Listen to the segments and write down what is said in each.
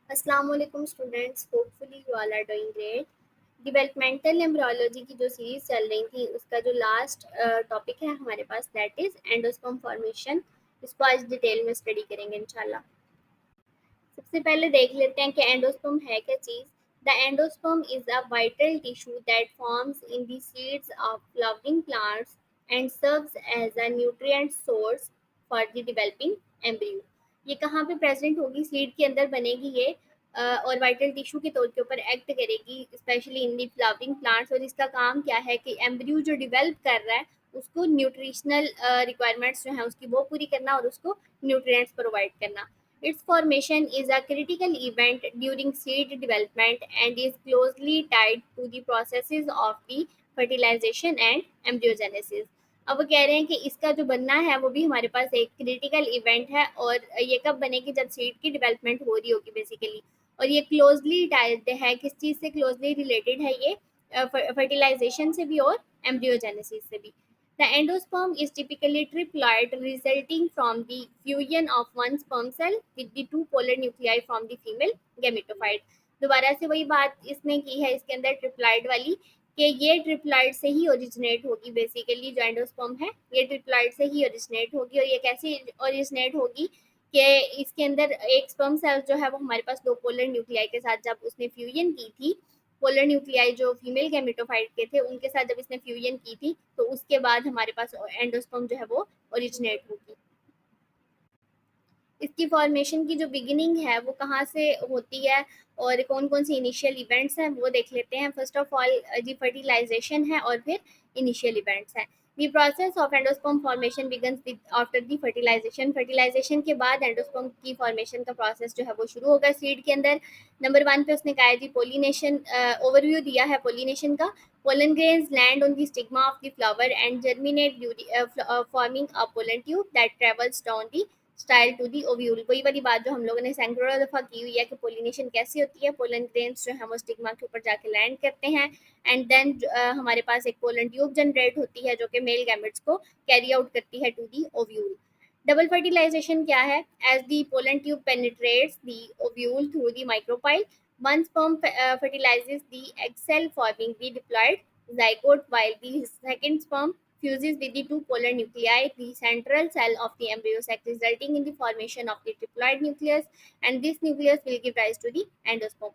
अस्सलाम वालेकुम students, hopefully you all are doing great. Developmental embryology की जो सीरीज चल रही थी उसका जो लास्ट टॉपिक है हमारे पास दैट इज एंडोस्पर्म फॉर्मेशन। इसको आज डिटेल में स्टडी करेंगे इंशाल्लाह। सबसे पहले देख लेते हैं कि एंडोस्पर्म है क्या चीज़। The endosperm is a vital tissue that forms in the seeds of flowering plants and serves as a nutrient source for the developing embryo. ये कहाँ पे प्रेजेंट होगी? सीड के अंदर बनेगी ये और वाइटल टिश्यू के तौर के ऊपर एक्ट करेगी specially in the flowering plants. और इसका काम क्या है कि एम्ब्रियो जो डेवलप कर रहा है उसको न्यूट्रिशनल रिक्वायरमेंट्स जो है उसकी वो पूरी करना और उसको न्यूट्रिएंट्स प्रोवाइड करना। Its formation is a critical event during seed development and is closely tied to the processes of the fertilization and embryogenesis. अब वो कह रहे हैं कि इसका जो बनना है वो भी हमारे पास एक क्रिटिकल इवेंट है और ये कब बनेगी? जब सीड की डेवलपमेंट हो रही होगी बेसिकली। और ये क्लोजली टाइड है, किस चीज़ से क्लोजली रिलेटेड है ये? फर्टिलाइजेशन से भी और एम्ब्रियोजेनेसिस से भी। The endosperm is typically triploid, resulting from the fusion of one sperm cell with the two polar nuclei from the female gametophyte. दोबारा से वही बात इसने की है इसके अंदर ट्रिप्लॉइड वाली, कि ये ट्रिप्लॉइड से ही ओरिजिनेट होगी। बेसिकली जो एंडोस्पर्म है ये ट्रिप्लॉइड से ही ओरिजिनेट होगी। और ये कैसे ओरिजिनेट होगी कि इसके अंदर एक स्पर्म सेल जो है वो हमारे पास दो पोलर न्यूक्लियाई के साथ जब उसने फ्यूजन की थी, पोलर न्यूक्लियाई जो फीमेल गैमेटोफाइट के थे उनके साथ जब इसने फ्यूजन की थी तो उसके बाद हमारे पास एंडोस्पर्म जो है वो ओरिजिनेट होगी। इसकी फॉर्मेशन की जो बिगिनिंग है वो कहाँ से होती है और कौन कौन सी इनिशियल इवेंट्स हैं वो देख लेते हैं। फर्स्ट ऑफ ऑल जी फर्टिलाइजेशन है और फिर इनिशियल इवेंट्स हैं। The process of endosperm formation begins with after the fertilization. Fertilization के बाद एंडोस्पर्म की फॉर्मेशन का प्रोसेस जो है वो शुरू होगा सीड के अंदर। नंबर वन पे उसने कहा है जी पोलिनेशन, ओवरव्यू दिया है पोलिनेशन का। Pollen grains land on the stigma of the flower and germinate forming a pollen tube that travels down the style to the ovule. वही वाली बात जो हम लोगों ने सैकड़ों दफ़ा की हुई है कि पोलिनेशन कैसी होती है। पोलन ग्रेन्स जो है वो स्टिग्मा के ऊपर जाके लैंड करते हैं एंड देन हमारे पास एक पोलन ट्यूब जनरेट होती है जो कि मेल गैमेट्स को कैरी आउट करती है to the ovule. Double fertilization क्या है? As the pollen tube penetrates the ovule through the micropyle, one sperm fertilizes the egg cell forming the diploid zygote, while the second sperm fuses with the two polar nuclei, the central cell of the embryo sac, resulting in the formation of the triploid nucleus, and this nucleus will give rise to the endosperm.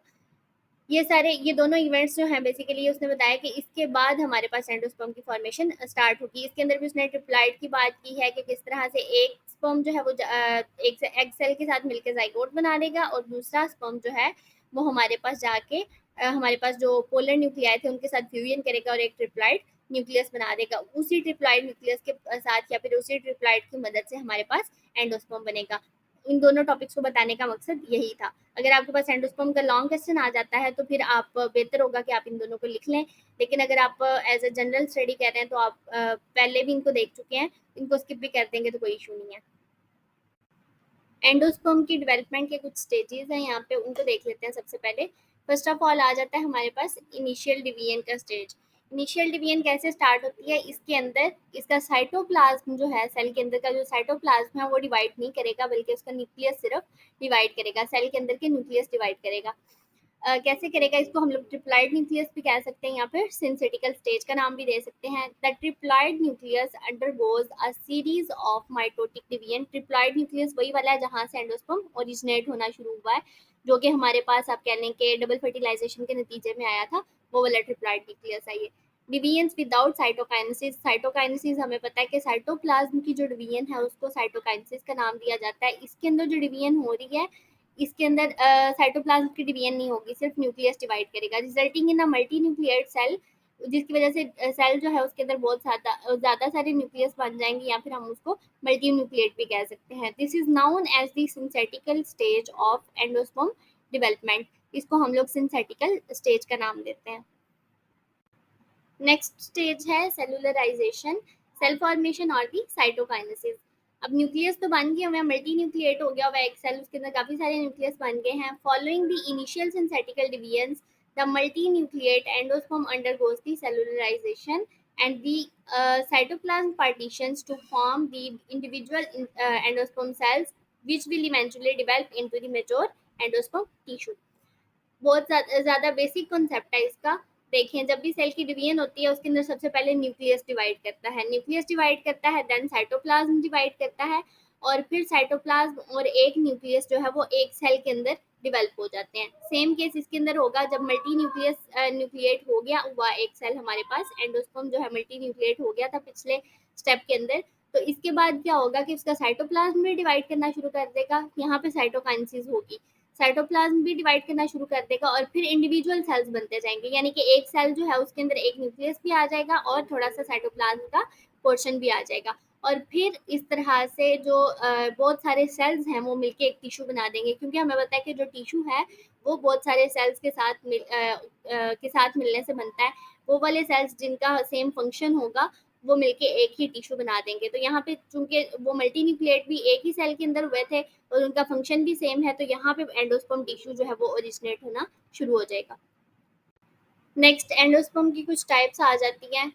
ये दोनों events जो हैं basically उसने बताया कि इसके बाद हमारे पास एंडोस्पर्म की फॉर्मेशन स्टार्ट होगी। इसके अंदर भी उसने ट्रिप्लाइड की बात की है कि किस तरह से एक स्पर्म जो है वो एक एग सेल के साथ मिलकर जाइगोट बना देगा और दूसरा स्पर्म जो है वो हमारे पास जाके हमारे पास जो पोलर न्यूक्लियाई थे उनके साथ फ्यूजन करेगा और एक ट्रिप्लाइड न्यूक्लियस बना देगा। उसी ट्रिप्लाइड न्यूक्लियस के साथ या फिर उसी ट्रिप्लाइड की मदद से हमारे पास एंडोस्पर्म बनेगा। इन दोनों टॉपिक्स को बताने का मकसद यही था। अगर आपके पास एंडोस्पर्म का लॉन्ग क्वेश्चन आ जाता है तो फिर आप बेहतर होगा कि आप इन दोनों को लिख लें। लेकिन अगर आप एज अ जनरल स्टडी कर रहे हैं तो आप पहले भी इनको देख चुके हैं, इनको स्किप भी कर देंगे तो कोई इशू नहीं है। एंडोस्पर्म की डेवलपमेंट के कुछ स्टेजेस हैं यहाँ पे, उनको देख लेते हैं। सबसे पहले फर्स्ट ऑफ ऑल आ जाता है हमारे पास इनिशियल डिवीजन का स्टेज। इनिशियल डिवीजन कैसे स्टार्ट होती है? इसके अंदर इसका साइटोप्लाज्म जो है, सेल के अंदर का जो साइटोप्लाज्म है वो डिवाइड नहीं करेगा बल्कि उसका न्यूक्लियस सिर्फ डिवाइड करेगा। सेल के अंदर के न्यूक्लियस डिवाइड करेगा। कैसे करेगा? इसको हम लोग ट्रिप्लाइड न्यूक्लियस भी कह सकते हैं या फिर सिंथेटिकल स्टेज का नाम भी दे सकते हैं। The triploid nucleus undergoes a series of mitotic division. Triploid nucleus वही वाला है जहाँ से एंडोस्पर्म ओरिजिनेट होना शुरू हुआ है, जो कि हमारे पास आप कह लें कि डबल फर्टिलाइजेशन के नतीजे में आया था, वो वाला ट्रिप्लाइड न्यूक्लियस है ये। Divisions without cytokinesis. साइटोकाइनेसिस हमें पता है कि साइटोप्लाज्म की जो डिवीजन है उसको साइटोकाइनेसिस का नाम दिया जाता है। इसके अंदर जो डिवीजन हो रही है इसके अंदर साइटोप्लाज्म की डिवीजन नहीं होगी, सिर्फ न्यूक्लियस डिवाइड करेगा, resulting in a multi nucleate cell, जिसकी वजह से सेल जो है उसके अंदर बहुत ज़्यादा सारे न्यूक्लियस बन जाएंगे या फिर हम उसको मल्टी न्यूक्लियेट भी कह सकते हैं। This is known as the synthetical stage of endosperm development. इसको हम लोग सिंथेटिकल स्टेज का नाम देते हैं। नेक्स्ट स्टेज है सेलुलराइजेशन, सेल फॉर्मेशन और दी साइटोकाइनेसिस। अब न्यूक्लियस तो बन गया हुआ, मल्टी न्यूक्लिएट हो गया हुआ एक सेल, उसके अंदर काफी सारे न्यूक्लियस बन गए हैं। Following the initial synthetical divisions the multinucleate endosperm undergoes the cellularisation and the cytoplasm partitions to form the individual endosperm cells which will eventually develop into the mature endosperm tissue. बहुत ज़्यादा basic concept है इसका। देखें, जब भी cell की division होती है उसके अंदर सबसे पहले न्यूक्लियस डिवाइड करता है, न्यूक्लियस डिवाइड करता है, देन साइटोप्लाज्म डिवाइड करता है, और फिर साइटोप्लाज्म और एक न्यूक्लियस जो है वो एक सेल के अंदर डिवेल्प हो जाते हैं। सेम केस इसके अंदर होगा, जब मल्टी न्यूक्लियस न्यूक्लिएट हो गया हुआ एक सेल हमारे पास, एंडोस्पर्म जो है मल्टी न्यूक्लिएट हो गया था पिछले स्टेप के अंदर, तो इसके बाद क्या होगा कि उसका साइटोप्लाज्म भी डिवाइड करना शुरू कर देगा, यहाँ पे साइटोकाइनेसिस होगी, साइटोप्लाज्म भी डिवाइड करना शुरू कर देगा, और फिर इंडिविजुअल सेल्स बनते जाएंगे, यानी कि एक सेल जो है उसके अंदर एक न्यूक्लियस भी आ जाएगा और थोड़ा सा साइटोप्लाज्म का पोर्शन भी आ जाएगा, और फिर इस तरह से जो बहुत सारे सेल्स हैं वो मिलके एक टिश्यू बना देंगे, क्योंकि हमें पता है कि जो टिश्यू है वो बहुत सारे सेल्स के साथ मिलने से बनता है। वो वाले सेल्स जिनका सेम फंक्शन होगा वो मिलके एक ही टिश्यू बना देंगे। तो यहाँ पे चूंकि वो मल्टी न्यूक्लिएट भी एक ही सेल के अंदर हुए थे और उनका फंक्शन भी सेम है, तो यहाँ पे एंडोस्पर्म टिश्यू जो है वो ओरिजिनेट होना शुरू हो जाएगा। नेक्स्ट, एंडोस्पर्म की कुछ टाइप्स आ जाती हैं।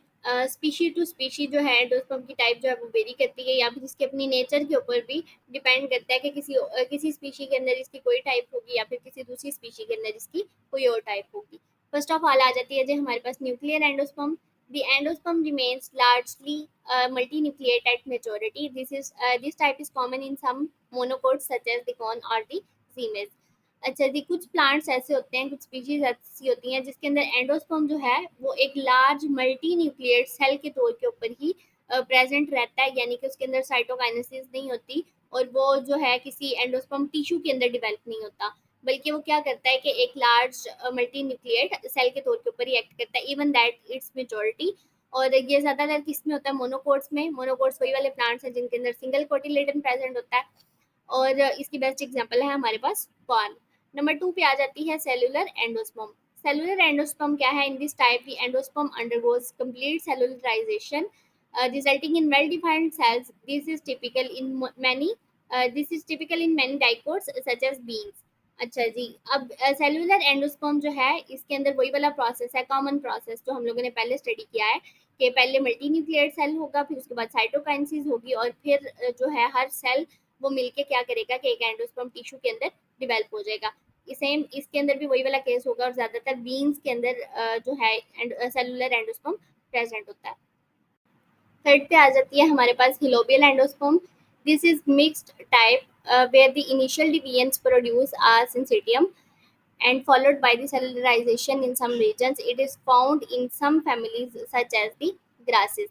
स्पीशी टू स्पीशी जो है एंडोस्पर्म की टाइप जो है वो वेरी करती है, या फिर इसके अपनी नेचर के ऊपर भी डिपेंड करता है कि किसी स्पीशी के अंदर इसकी कोई टाइप होगी या फिर किसी दूसरी स्पीशी के अंदर इसकी कोई और टाइप होगी। फर्स्ट ऑफ ऑल आ जाती है जो हमारे पास nuclear endosperm. The endosperm remains largely multinucleate at maturity. This type is common in some monocots such as the corn or the semes. अच्छा जी, कुछ प्लांट्स ऐसे होते हैं, कुछ स्पीशीज ऐसी होती हैं जिसके अंदर एंडोस्पर्म जो है वो एक लार्ज मल्टी न्यूक्लिएट सेल के तौर के ऊपर ही प्रेजेंट रहता है, यानी कि उसके अंदर साइटोकाइनेसिस नहीं होती और वो जो है किसी एंडोस्पर्म टिश्यू के अंदर डिवेल्प नहीं होता, बल्कि वो क्या करता है कि एक लार्ज मल्टी न्यूक्लिएट सेल के तौर के ऊपर ही एक्ट करता है, इवन दैट इट्स मेजोरिटी। और ये ज़्यादातर किस में होता है? मोनोकोट्स में। मोनोकोट्स वही वाले प्लांट्स हैं जिनके अंदर सिंगल कोटिलेडन प्रेजेंट होता है, और इसकी बेस्ट एग्जांपल है हमारे पास कॉर्न। नंबर 2 पे आ जाती है सेलुलर एंडोस्पर्म। सेलुलर एंडोस्पर्म क्या है? In this type the endosperm undergoes complete cellularisation resulting in well defined cells. This is typical in many dicots such as beans. अच्छा जी, अब सेलुलर एंडोस्पर्म जो है इसके अंदर वही वाला प्रोसेस है, कॉमन प्रोसेस जो हम लोगों ने पहले स्टडी किया है, कि पहले मल्टी न्यूक्लियर सेल होगा, फिर उसके बाद साइटोकाइनेसिस होगी, और फिर जो है हर सेल वो मिलके क्या करेगा कि एक एंडोस्पर्म टिश्यू के अंदर डिवेल्प हो जाएगा। सेम इसके अंदर भी वही वाला केस होगा, और ज़्यादातर बीन्स के अंदर जो है सेलुलर एंडोस्पर्म प्रेजेंट होता है। थर्ड पे आ जाती है हमारे पास helobial endosperm. This is mixed type where the initial divisions produce are syncytium and followed by the cellularization in some regions. It is found in some families such as the grasses.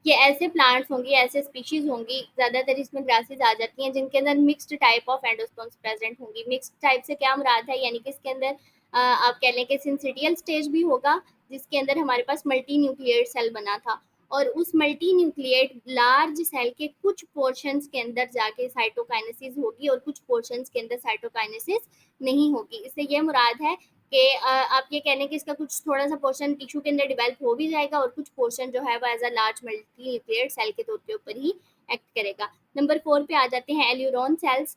ये ऐसे plants होंगी, ऐसे species होंगी, ज़्यादातर इसमें grasses आ जाती हैं जिनके अंदर mixed type of endosperms present होंगी। मिक्स्ड टाइप से क्या मुराद है? यानी कि इसके अंदर आप कह लें कि सिंसिटियल स्टेज भी होगा जिसके अंदर हमारे पास मल्टी न्यूक्लिएट सेल बना था, और उस मल्टी न्यूक्लिएट लार्ज सेल के कुछ पोर्शंस के अंदर जाके साइटोकाइनेसिस होगी और कुछ पोर्शंस के अंदर साइटोकाइनेसिस नहीं होगी। इससे ये मुराद है कि आप ये कह लें कि इसका कुछ थोड़ा सा पोर्शन टिश्यू के अंदर डिवेल्प हो भी जाएगा और कुछ पोर्शन जो है वो as a large multi nucleate cell के तौर के ऊपर ही एक्ट करेगा। नंबर 4 पे आ जाते हैं aleurone cells.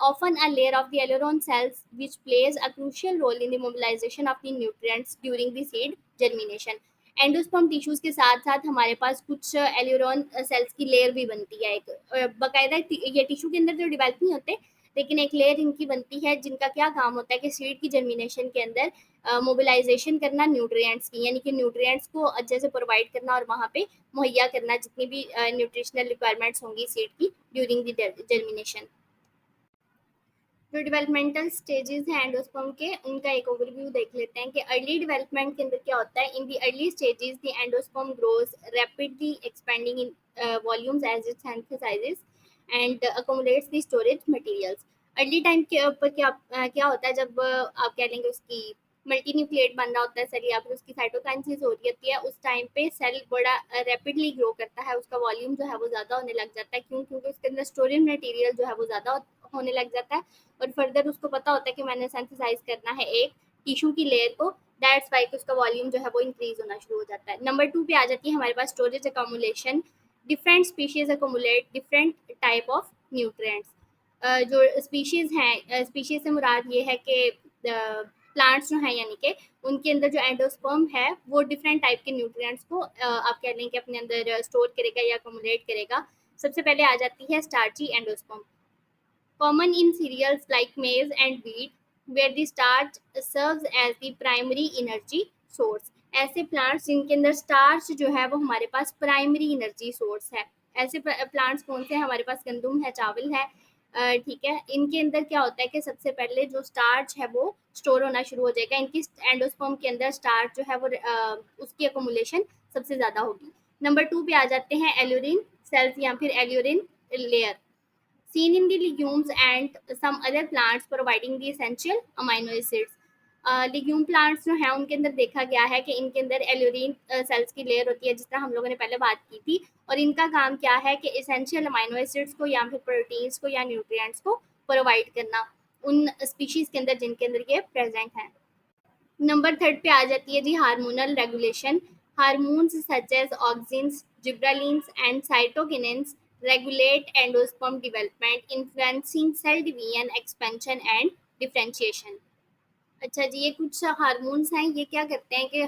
Often a layer of the aileron cells which plays a crucial role in the mobilization of the nutrients during the seed germination. Endosperm tissues के साथ साथ हमारे पास कुछ एल्यूरोन सेल्स की लेयर भी बनती है, एक बाकायदा ये टिश्यू के अंदर जो डिवेल्प नहीं होते, लेकिन एक लेयर इनकी बनती है जिनका क्या काम होता है कि सीड की जर्मिनेशन के अंदर मोबिलाइजेशन करना न्यूट्रिएंट्स की, यानी कि न्यूट्रिएंट्स को अच्छे से प्रोवाइड करना और वहाँ पे मुहैया करना जितनी भी न्यूट्रिशनल रिक्वायरमेंट्स होंगी सीड की ड्यूरिंग द जर्मिनेशन। जो डेवलपमेंटल स्टेजेस हैं एंडोस्पर्म के, उनका एक ओवरव्यू देख लेते हैं कि अर्ली डेवलपमेंट के अंदर क्या होता है। In the early stages the endosperm grows rapidly expanding in volumes as it synthesises and accommodates the storage materials. Early time के ऊपर क्या होता है, जब आप कह लेंगे उसकी मल्टी न्यूक्लिएट बन रहा होता है सेल, या फिर उसकी साइटोकाइनेसिस हो रही होती है, उस टाइम पे सेल बड़ा रैपिडली ग्रो करता है, उसका वॉल्यूम जो है वो ज़्यादा होने लग जाता है, क्योंकि उसके अंदर स्टोरेज मटेरियल जो है वो ज़्यादा होने लग जाता है, और फर्दर उसको पता होता है कि मैंने सिंथेसाइज करना है एक टिश्यू की लेयर को, दैट्स वाई कि उसका वॉल्यूम जो है वो इंक्रीज होना शुरू हो जाता है। नंबर 2 पे आ जाती है हमारे पास storage accumulation. Different species accumulate different type of nutrients. जो स्पीशीज हैं, स्पीशीज से मुराद ये है कि प्लांट्स जो हैं, यानी कि उनके अंदर जो एंडोस्पर्म है वो डिफरेंट टाइप के न्यूट्रिएंट्स को आप कह लें कि अपने अंदर स्टोर करेगा या अकोमुलेट करेगा। सबसे पहले आ जाती है starchy endosperm. common in cereals like maize and wheat, where the starch serves as the primary energy source. ऐसे प्लांट्स जिनके अंदर स्टार्च जो है वो हमारे पास प्राइमरी एनर्जी सोर्स है। ऐसे प्लांट्स कौन से हैं हमारे पास? गंदुम है, चावल है, ठीक है। इनके अंदर क्या होता है कि सबसे पहले जो स्टार्च है वो स्टोर होना शुरू हो जाएगा। इनकी एंडोस्पर्म के अंदर स्टार्च जो है वो उसकी अकोमुलेशन सबसे ज़्यादा होगी। नंबर 2 पे आ जाते हैं एल्यूरिन सेल्स या फिर एल्यूरिन layer, seen in the legumes and some other plants providing the essential amino acids. Legume plants जो हैं उनके अंदर देखा गया है कि इनके अंदर एल्यूरिन सेल्स की लेयर होती है, जिस तरह हम लोगों ने पहले बात की थी। और इनका काम क्या है कि एसेंशियल अमाइनो एसिड्स को या फिर प्रोटीन्स को या न्यूट्रिएंट्स को प्रोवाइड करना उन स्पीशीज के अंदर जिनके अंदर ये प्रेजेंट हैं। नंबर 3 पे आ जाती है G hormonal regulation. Hormones such as auxins, gibberellins and cytokinins regulate endosperm development, influencing cell division, expansion and differentiation. अच्छा जी, ये कुछ हार्मोन्स हैं, ये क्या करते हैं कि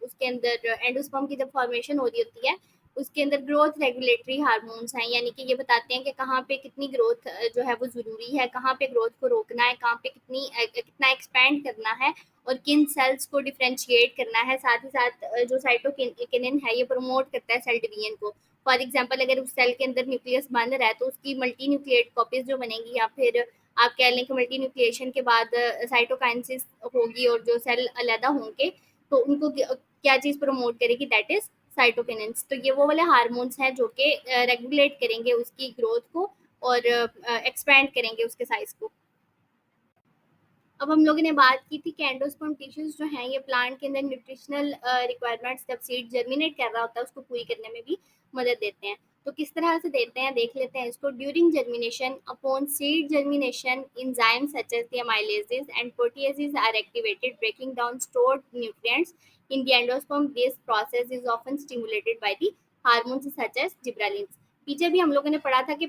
उसके अंदर एंडोस्पर्म की जब फॉर्मेशन हो रही होती है उसके अंदर ग्रोथ रेगुलेटरी हार्मोन्स हैं, यानी कि ये बताते हैं कि कहाँ पे कितनी ग्रोथ जो है वो ज़रूरी है, कहाँ पे ग्रोथ को रोकना है, कहाँ पे कितना एक्सपैंड करना है और किन सेल्स को डिफ्रेंशिएट करना है। साथ ही साथ जो साइटोकिनिन है ये प्रमोट करता है सेल डिवीजन को। फॉर एग्जाम्पल, अगर उस सेल के अंदर न्यूक्लियस बंद रहा है तो उसकी मल्टी न्यूक्लिएट कॉपीज जो बनेंगी या फिर आप कह लें कि मल्टी न्यूक्लिएशन के बाद साइटोकाइनेसिस होगी और जो सेल अलग होंगे तो उनको क्या चीज़ प्रमोट करेगी? That is cytokinins. तो ये वो वाले हार्मोन्स हैं जो कि रेगुलेट करेंगे उसकी ग्रोथ को और एक्सपैंड करेंगे उसके साइज को। अब हम लोगों ने बात की थी कि एंडोस्पर्म टिश्यूज जो हैं ये प्लांट के अंदर न्यूट्रिशनल रिक्वायरमेंट्स जब सीड जर्मिनेट कर रहा होता है उसको पूरी करने में भी मदद देते हैं। तो किस तरह से देते हैं देख लेते हैं इसको। During germination, upon seed germination, enzymes such as the amylases and proteases are activated, breaking down stored nutrients in the endosperm. This process is often stimulated by the hormones such as gibberellins. पीछे भी हम लोगों ने पढ़ा था कि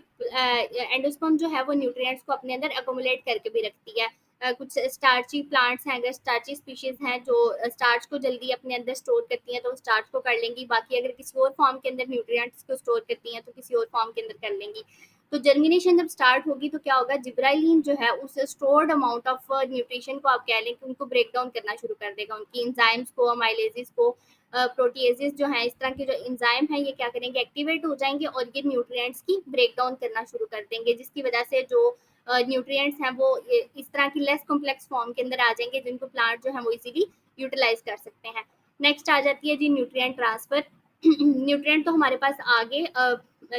endosperm जो है वो न्यूट्रिएंट्स को अपने अंदर अकोमुलेट करके भी रखती है। कुछ स्टार्ची प्लांट्स हैं, अगर स्टार्ची स्पीशीज हैं जो स्टार्च को जल्दी अपने अंदर स्टोर करती हैं तो स्टार्च को कर लेंगी। बाकी अगर किसी और फॉर्म के अंदर न्यूट्रिएंट्स को स्टोर करती हैं तो किसी और फॉर्म के अंदर कर लेंगी। तो जर्मिनेशन जब स्टार्ट होगी तो क्या होगा? जिब्राइलिन जो है उस स्टोर्ड अमाउंट ऑफ न्यूट्रिशन को आप कह लें कि उनको ब्रेक डाउन करना शुरू कर देगा। उनकी इंजाइम्स को, अमाइलेजिस को, प्रोटीएजेस जो है, इस तरह के जो इंजाइम है ये क्या करेंगे? एक्टिवेट हो जाएंगे और ये न्यूट्रिएंट्स की ब्रेक डाउन करना शुरू कर देंगे, जिसकी वजह से जो न्यूट्रिएंट्स हैं वो इस तरह की लेस कॉम्प्लेक्स फॉर्म के अंदर आ जाएंगे जिनको प्लांट जो है वो इजीली यूटिलाइज कर सकते हैं। नेक्स्ट आ जाती है जी न्यूट्रिएंट ट्रांसफर। न्यूट्रिएंट तो हमारे पास आगे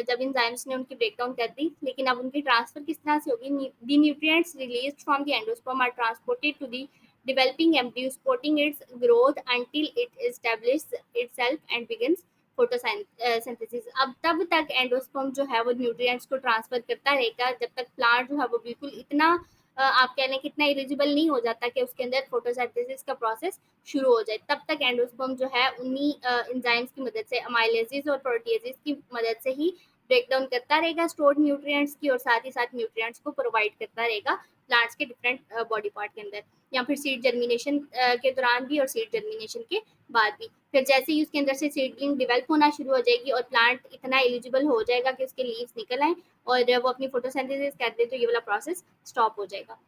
जब इंजाइम्स ने उनकी ब्रेक डाउन कर दी, लेकिन अब उनकी ट्रांसफर किस तरह से होगी? The nutrients released from the endosperm are transported to the developing embryo, supporting its growth until it establishes itself and begins photosynthesis. अब तब तक एंडोस्पर्म जो है वो न्यूट्रिएंट्स को ट्रांसफर करता रहेगा जब तक प्लांट जो है वो बिल्कुल इतना आप कह लें कि इतना एलिजिबल नहीं हो जाता कि उसके अंदर फोटोसिंथेसिस का प्रोसेस शुरू हो जाए। तब तक एंडोस्पर्म जो है उन्हीं एंजाइम्स की मदद से, अमाइलेजेस और प्रोटीएजेस की मदद से ही ब्रेक डाउन करता रहेगा स्टोर्ड न्यूट्रिएंट्स की और साथ ही साथ न्यूट्रिएंट्स को प्रोवाइड करता रहेगा प्लांट्स के डिफरेंट बॉडी पार्ट के अंदर, या फिर सीड जर्मिनेशन के दौरान भी और सीड जर्मिनेशन के बाद भी। फिर जैसे ही उसके अंदर से सीडलिंग डेवलप होना शुरू हो जाएगी और प्लांट इतना एलिजिबल हो जाएगा कि उसके लीव्स निकल आए और वो अपनी फोटोसिंथेसिस कर दे तो ये वाला प्रोसेस स्टॉप हो जाएगा।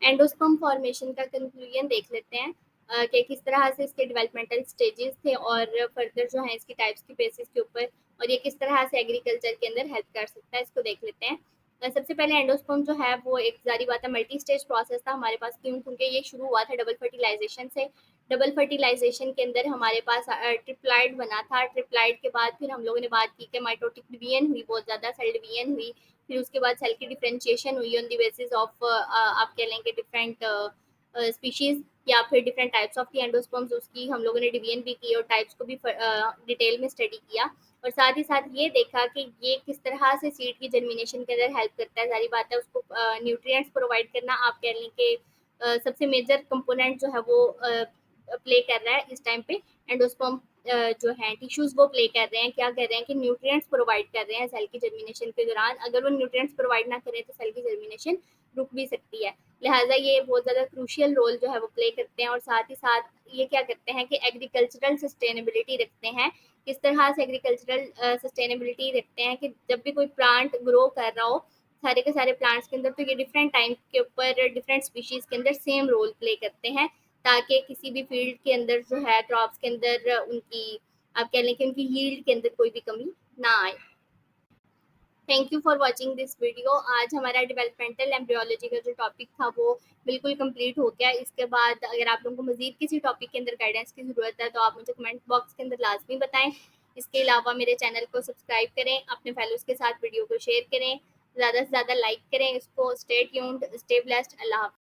एंडोस्पर्म फॉर्मेशन का कंक्लूजन देख लेते हैं कि किस तरह से इसके डेवलपमेंटल स्टेजेस थे और फर्दर जो है इसकी टाइप्स की बेसिस के ऊपर और ये किस तरह से एग्रीकल्चर के अंदर हेल्प कर सकता है, इसको देख लेते हैं। सबसे पहले एंडोस्पर्म जो है वो एक जारी बात है मल्टी स्टेज प्रोसेस था हमारे पास, क्यों? क्योंकि ये शुरू हुआ था डबल फर्टिलाइजेशन से। डबल फर्टिलाइजेशन के अंदर हमारे पास ट्रिप्लाइड बना था। ट्रिप्लाइड के बाद फिर हम लोगों ने बात की कि माइटोटिक डिवीजन हुई, बहुत ज़्यादा सेल डिवीजन हुई। फिर उसके बाद सेल की डिफरेंशिएशन हुई ऑन द बेसिस ऑफ आप कह लेंगे डिफरेंट स्पीशीज या फिर different types of the endosperms, उसकी हम लोगों ने डिवीजन भी की और टाइप्स को भी डिटेल में स्टडी किया। और साथ ही साथ ये देखा कि ये किस तरह से सीड की जर्मिनेशन के अंदर हेल्प करता है। सारी बात है उसको न्यूट्रिएंट्स प्रोवाइड करना आप कह लें कि सबसे मेजर कंपोनेंट जो है वो प्ले कर रहा है इस टाइम पे। एंडोस्पर्म जो है टिश्यूज वो प्ले कर रहे हैं, क्या कर रहे हैं कि न्यूट्रिएंट्स प्रोवाइड कर रहे हैं सेल की जर्मिनेशन के दौरान। अगर वो न्यूट्रिएंट्स प्रोवाइड ना करें तो सेल की जर्मिनेशन रुक भी सकती है। लिहाजा ये बहुत ज़्यादा क्रूशियल रोल जो है वो प्ले करते हैं। और साथ ही साथ ये क्या करते हैं कि एग्रीकल्चरल सस्टेनेबिलिटी रखते हैं। किस तरह से एग्रीकल्चरल सस्टेनेबिलिटी रखते हैं कि जब भी कोई प्लांट ग्रो कर रहा हो सारे के सारे प्लांट्स के अंदर, तो ये डिफरेंट टाइम के ऊपर डिफरेंट स्पीशीज़ के अंदर सेम रोल प्ले करते हैं, ताकि किसी भी फील्ड के अंदर जो है क्रॉप्स के अंदर उनकी, आप कह लें कि उनकी यील्ड के अंदर कोई भी कमी ना आए। Thank you for watching this video. आज हमारा डेवलपमेंटल एम्ब्रियोलॉजी का जो टॉपिक था वो बिल्कुल कंप्लीट हो गया। इसके बाद अगर आप लोगों को मजीद किसी टॉपिक के अंदर गाइडेंस की ज़रूरत है तो आप मुझे कमेंट बॉक्स के अंदर लाजमी बताएं। इसके अलावा मेरे चैनल को सब्सक्राइब करें, अपने फेलोज़ के साथ वीडियो को शेयर करें, ज़्यादा से ज़्यादा लाइक करें इसको। स्टे ट्यून्ड, स्टे ब्लेस्ड, अल्लाह हाफ़िज़।